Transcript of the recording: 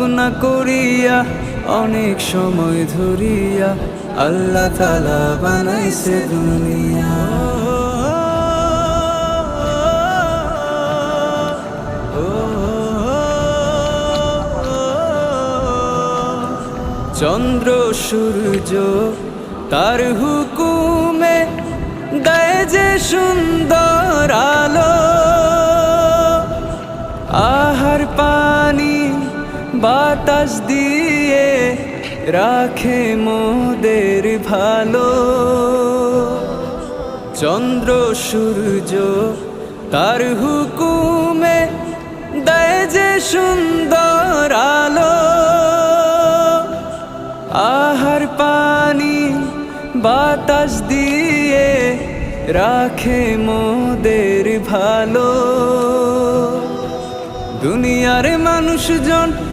ভাবনা করিয়া অনেক সময় ধরিয়া আল্লাহ তাআলা বানাইছে দুনিয়া। চন্দ্র সূর্য তার হুকুমে দেয় যে সুন্দর আলো, আহার পানি বাতাস দিয়ে রাখে মোদের ভালো। চন্দ্র সূর্য তার হুকুমে দেয় যে সুন্দর আলো, আহার পানি বাতাস দিয়ে রাখে মোদের ভালো। দুনিয়ার মানুষজন